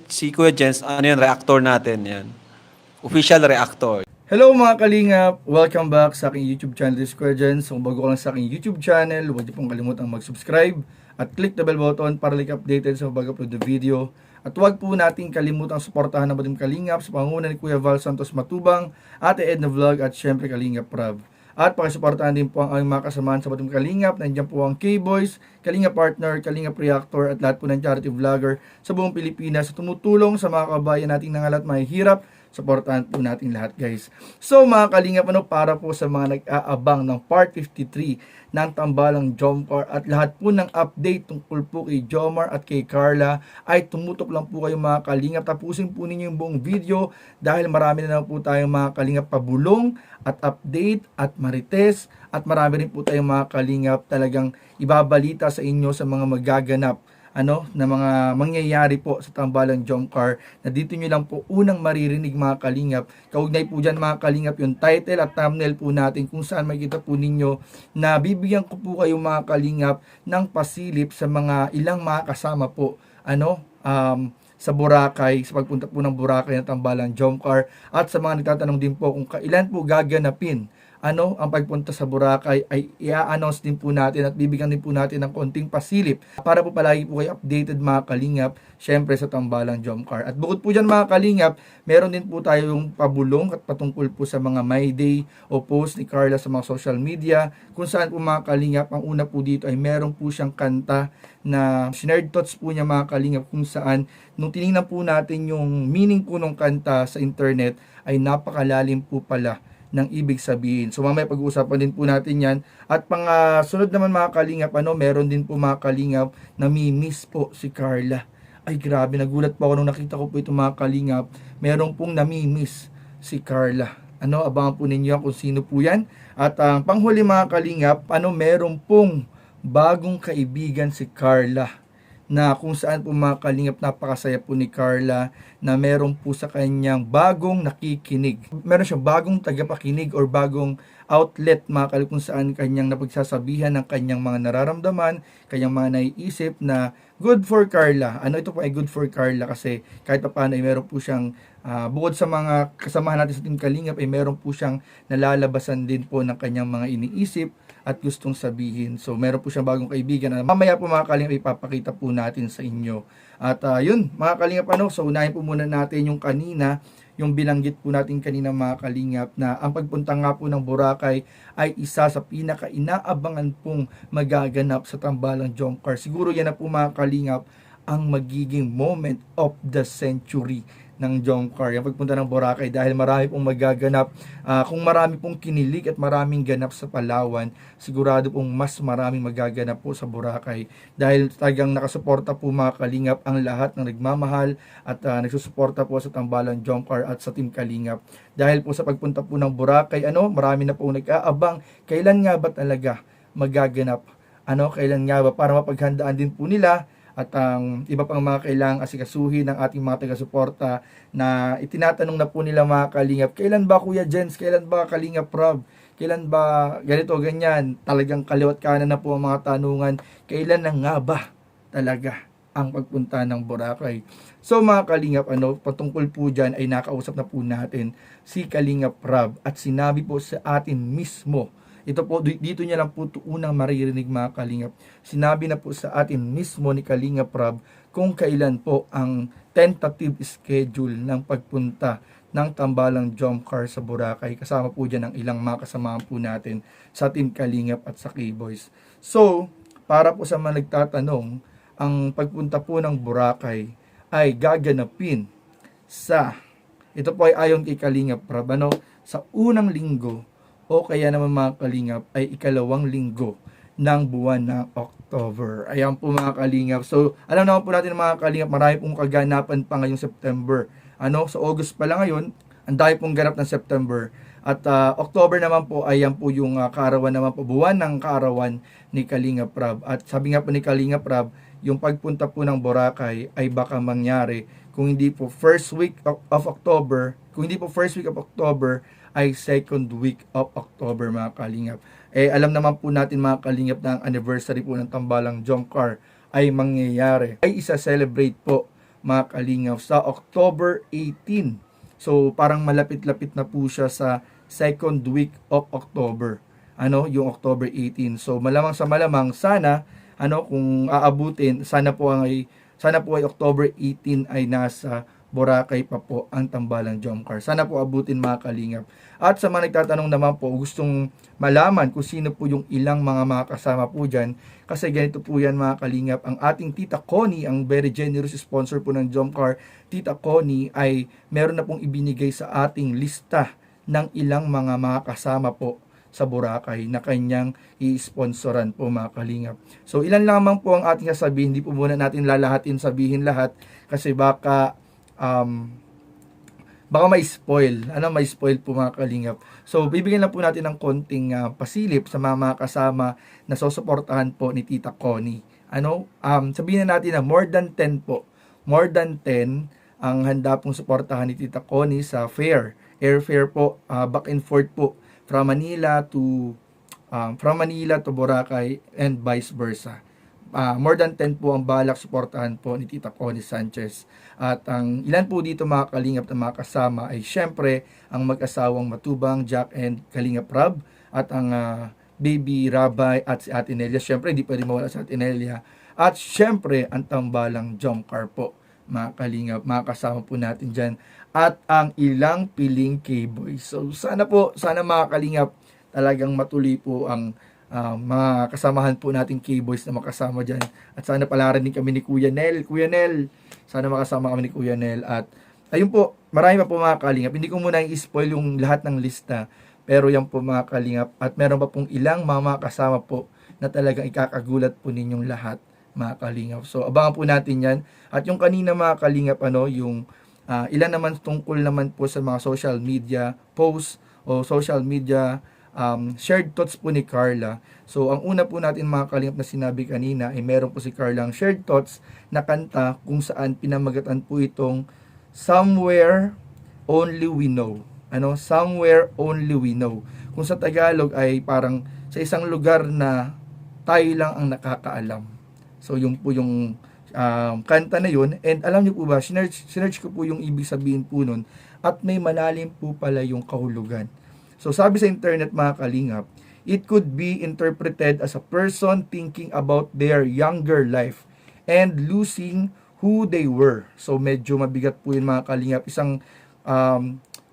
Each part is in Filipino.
si Kuya Jens, ano yun, reactor natin yan. Official reactor. Hello mga kalingap! Welcome back sa aking YouTube channel, this is Kuya Jens. Kung bago ka lang sa aking YouTube channel, huwag niyo pong kalimutang mag-subscribe at click the bell button para like updated sa pag-upload na video. At huwag po nating kalimutang suportahan ng Batim Kalingap sa pangunguna ni Kuya Val Santos Matubang, Ate Edna Vlog at syempre Kalingap Prab. At pakisuportahan din po ang aming mga kasamahan sa Batim Kalingap. Nandiyan po ang K-Boys, Kalingap Partner, Kalingap Reactor at lahat po ng charity vlogger sa buong Pilipinas sa tumutulong sa mga kabayan nating nangalat mahihirap. Supportahan po natin lahat guys. So mga kalingap, para po sa mga nag-aabang ng part 53 ng Tambalang Jomcar at lahat po ng update tungkol po kay Jomar at kay Carla ay tumutok lang po kayo mga kalingap. Tapusin po ninyo yung buong video dahil marami na naman po tayong mga kalingap pabulong at update at marites at marami rin po tayong mga kalingap talagang ibabalita sa inyo sa mga magaganap na mga mangyayari po sa Tambalang Jomcar na dito nyo lang po unang maririnig mga kalingap. Kaugnay po dyan mga kalingap yung title at thumbnail po natin kung saan makikita po ninyo na bibigyan ko po kayo mga kalingap ng pasilip sa mga ilang mga kasama po sa Boracay, sa pagpunta po ng Boracay na Tambalang Jomcar at sa mga nagtatanong din po kung kailan po gaganapin ang pagpunta sa Boracay ay i-announce din po natin at bibigyan din po natin ng konting pasilip para po palagi po kayo updated mga kalingap syempre sa Tambalang Jomcar. At bukod po dyan mga kalingap, meron din po tayong pabulong at patungkol po sa mga My Day o post ni Carla sa mga social media kung saan po mga kalingap, ang una po dito ay meron po siyang kanta na shared thoughts po niya mga kalingap kung saan nung tinignan po natin yung meaning po ng kanta sa internet ay napakalalim po pala ng ibig sabihin. So mamaya pag-uusapan din po natin yan. At sunod naman mga kalingap, meron din po mga kalingap na mi-miss po si Carla. Ay grabe, nagulat po ako nung nakita ko po ito mga kalingap. Meron pong nami-miss si Carla. Abangan po ninyo kung sino po yan. At ang panghuli mga kalingap, meron pong bagong kaibigan si Carla na kung saan po mga kalingap napakasaya po ni Carla na meron po sa kanyang bagong nakikinig. Meron siya bagong tagapakinig or bagong outlet mga kalingap kung saan kanyang napagsasabihan ng kanyang mga nararamdaman, kanyang mga naiisip na good for Carla. Ito po ay good for Carla kasi kahit pa paano ay meron po siyang bukod sa mga kasamahan natin sa Team Kalingap ay meron po siyang nalalabasan din po ng kanyang mga iniisip at gustong sabihin. So meron po siyang bagong kaibigan na mamaya po mga kalingap ipapakita po natin sa inyo. At yun mga kalingap so unahin po muna natin yung kanina, yung binanggit po natin kanina mga kalingap na ang pagpunta nga po ng Boracay ay isa sa pinaka-inaabangan pong magaganap sa Tambalang Jomcar. Siguro yan na po mga kalingap ang magiging moment of the century ng Jomcar, yung pagpunta ng Boracay dahil marami pong magaganap. Kung marami pong kinilig at maraming ganap sa Palawan, sigurado pong mas maraming magaganap po sa Boracay dahil talagang nakasuporta po mga kalingap ang lahat ng nagmamahal at nagsusuporta po sa Tambalang Jomcar at sa Team Kalingap. Dahil po sa pagpunta po ng Boracay, marami na pong nag-aabang kailan nga ba talaga magaganap, kailan nga ba para mapaghandaan din po nila at ang iba pang mga kailangang asikasuhin ng ating mga taga-suporta na itinatanong na po nila mga kalingap, kailan ba Kuya Jens, kailan ba Kalingap Prab, kailan ba ganito, ganyan, talagang kaliwat kanan na po ang mga tanungan, kailan na nga ba talaga ang pagpunta ng Boracay. So mga kalingap, patungkol po dyan ay nakausap na po natin si Kalingap Prab at sinabi po sa atin mismo. Ito po, dito niya lang po unang maririnig mga kalingap. Sinabi na po sa atin mismo ni Kalingap Prab kung kailan po ang tentative schedule ng pagpunta ng Tambalang Jomcar sa Boracay. Kasama po dyan ang ilang mga kasamahan po natin sa Team Kalingap at sa K-Boys. So, para po sa mga nagtatanong, ang pagpunta po ng Boracay ay gaganapin ito po ay ayon kay Kalingap Prab, sa unang linggo o kaya naman mga kalingap ay ikalawang linggo ng buwan ng October. Ayan po mga kalingap. So, alam naman po natin mga kalingap, marami pong kaganapan pa ngayong September. Sa August pa lang ngayon, ang dami pong ganap ng September. At October naman po, ayan po yung kaarawan naman po, buwan ng kaarawan ni Kalingap Prab. At sabi nga po ni Kalingap Prab, yung pagpunta po ng Boracay ay baka mangyari kung hindi po first week of October, ay second week of October mga kalingap. Alam naman po natin mga kalingap na ang anniversary po ng Tambalang Jomcar ay mangyayari. Ay isa-celebrate po mga kalingap, sa October 18. So, parang malapit-lapit na po siya sa second week of October. Yung October 18. So, malamang sa malamang, sana, kung aabutin, sana po ay October 18 ay nasa Boracay pa po ang tambalang Jomcar. Sana po abutin mga kalingap. At sa mga nagtatanong naman po, gustong malaman kung sino po yung ilang mga kasama po dyan. Kasi ganito po yan mga kalingap. Ang ating Tita Connie, ang very generous sponsor po ng Jomcar, Tita Connie, ay meron na pong ibinigay sa ating lista ng ilang mga kasama po sa Boracay na kanyang i-sponsoran po mga kalingap. So ilan lamang po ang ating sasabihin, hindi po muna natin lalahatin sabihin lahat kasi baka may spoil. May spoil po mga kalingap. So bibigyan lang po natin ng konting pasilip sa mga kasama na susuportahan po ni Tita Connie. Sabihin na natin na more than 10 po. More than 10 ang handa pong suportahan ni Tita Connie sa fare. Airfare po, back and forth po from Manila to Boracay and vice versa. More than 10 po ang balak suportahan po ni Tita Connie Sanchez. At ang ilan po dito mga kalingap na mga kasama ay syempre ang mag-asawang Matubang, Jack and Kalingap Rab, at ang baby Rabay at si Ate Nelia. Syempre hindi pwede mawala si Ate Nelia. At syempre ang tambalang Jomcar po mga kalingap, mga kasama po natin dyan. At ang ilang piling K-Boys. So sana mga kalingap talagang matuloy po ang mga kasamahan po natin K-Boys na makasama dyan. At sana palaran din kami ni Kuya Nel. Kuya Nel, sana makasama kami ni Kuya Nel. At ayun po, marami pa po mga kalingap. Hindi ko muna i-spoil yung lahat ng lista. Pero yan po mga kalingap. At meron pa pong ilang mga kasama po na talagang ikakagulat po ninyong lahat mga kalingap. So abangan po natin yan. At yung kanina mga kalingap, yung ilan naman tungkol naman po sa mga social media posts o social media shared thoughts po ni Carla. So, ang una po natin mga kalingap na sinabi kanina ay meron po si Carla ang shared thoughts na kanta kung saan pinamagatan po itong Somewhere Only We Know. Somewhere Only We Know. Kung sa Tagalog ay parang sa isang lugar na tayo lang ang nakakaalam. So, yung po yung kanta na yun. And alam niyo po ba, sinerch ko po yung ibig sabihin po nun at may malalim po pala yung kahulugan. So sabi sa internet mga kalingap, it could be interpreted as a person thinking about their younger life and losing who they were. So medyo mabigat po yun mga kalingap. Isang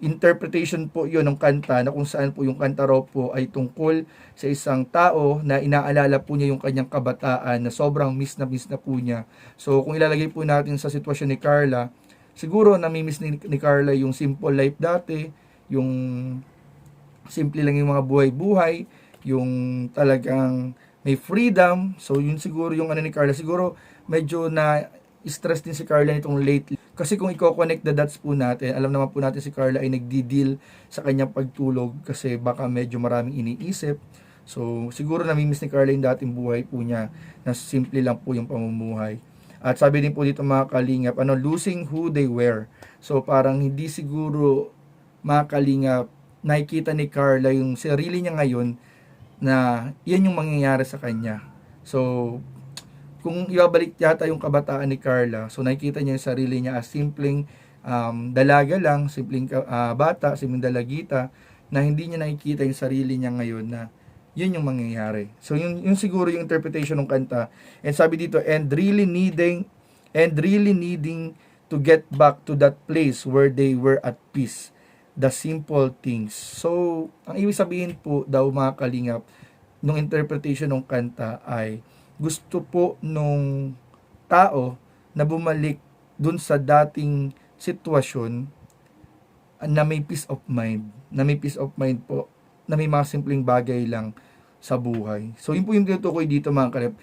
interpretation po yun ng kanta na kung saan po yung kanta raw po ay tungkol sa isang tao na inaalala po niya yung kanyang kabataan na sobrang miss na po niya. So kung ilalagay po natin sa sitwasyon ni Carla, siguro namimiss ni Carla yung simple life dati, yung simple lang yung mga buhay-buhay, yung talagang may freedom. So yun siguro yung ni Carla. Siguro medyo na stress din si Carla nitong lately. Kasi kung i-connect the dots po natin, alam naman po natin si Carla ay nagdi-deal sa kanyang pagtulog kasi baka medyo maraming iniisip. So siguro namimiss ni Carla yung dating buhay po niya na simple lang po yung pamumuhay. At sabi din po dito mga kalingap, losing who they were. So parang hindi siguro mga kalingap nakikita ni Carla yung sarili niya ngayon na yan yung mangyayari sa kanya. So, kung ibabalik yata yung kabataan ni Carla, so nakikita niya yung sarili niya as simpleng dalaga lang, simpleng bata, simpleng dalagita, na hindi niya nakikita yung sarili niya ngayon na yun yung mangyayari. So, yun siguro yung interpretation ng kanta. And sabi dito, and really needing to get back to that place where they were at peace. The simple things. So, ang ibig sabihin po daw mga kalingap, nung interpretation ng kanta ay gusto po nung tao na bumalik dun sa dating sitwasyon na may peace of mind. Na may peace of mind po, na may mga simpleng bagay lang sa buhay. So, yun po yung tinutukoy dito mga kalingap.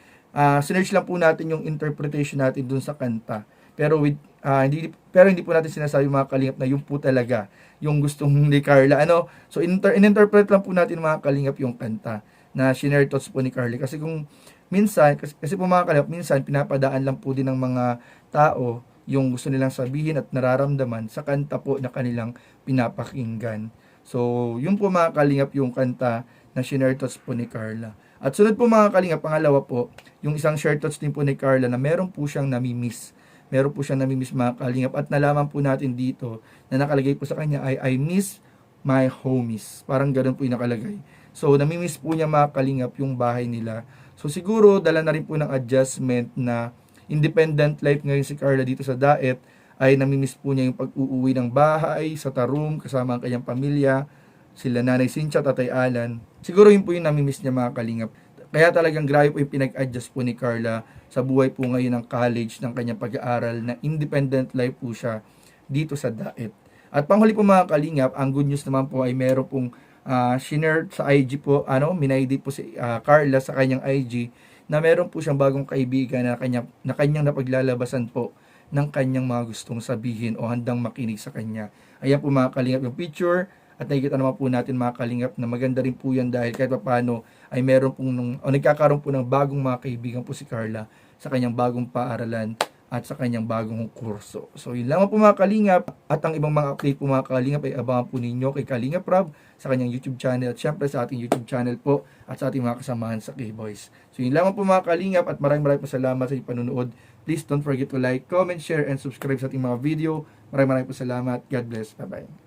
Sinerch lang po natin yung interpretation natin dun sa kanta. Pero hindi po natin sinasabi mga kalingap na yun po talaga yung gustong ni Carla. So in-interpret lang po natin mga kalingap yung kanta na shinare thoughts po ni Carla. Kasi kung minsan, kasi po mga kalingap, minsan pinapadaan lang po din ng mga tao yung gusto nilang sabihin at nararamdaman sa kanta po na kanilang pinapakinggan. So yun po mga kalingap yung kanta na shinare thoughts po ni Carla. At sunod po mga kalingap, pangalawa po, yung isang share thoughts din po ni Carla na meron po siyang namimiss meron po siya namimiss mga kalingap. At nalaman po natin dito na nakalagay po sa kanya ay I miss my homies. Parang ganun po yung nakalagay. So, namimiss po niya mga kalingap yung bahay nila. So, siguro, dala na rin po ng adjustment na independent life ngayon si Carla dito sa Daet, ay namimiss po niya yung pag-uuwi ng bahay, sa Tarum, kasama ang kanyang pamilya, sila Nanay Cynthia, Tatay Alan. Siguro yun po yung namimiss niya mga kalingap. Kaya talagang grabe po yung pinag-adjust po ni Carla sa buhay po ngayon ng college, ng kanyang pag-aaral, na independent life po siya dito sa Daet. At panghuli po mga kalingap, ang good news naman po ay meron pong shinare sa IG po, minaidi po si Carla sa kanyang IG na meron po siyang bagong kaibigan na kanyang napaglalabasan po ng kanyang mga gustong sabihin o handang makinig sa kanya. Ayan po mga kalingap yung picture at nakikita naman po natin mga kalingap na maganda rin po yan dahil kahit paano ay meron pong nagkakaroon po ng bagong mga kaibigan po si Carla sa kanyang bagong paaralan at sa kanyang bagong kurso. So yun lamang po mga kalingap at ang ibang mga update po mga kalingap ay abangan po ninyo kay Kalingap Rob sa kanyang YouTube channel at syempre sa ating YouTube channel po at sa ating mga kasamahan sa K-Boys. So yun lamang po mga kalingap at maraming po salamat sa inyong panunood. Please don't forget to like, comment, share, and subscribe sa ating mga video. Maraming po salamat. God bless. Bye-bye.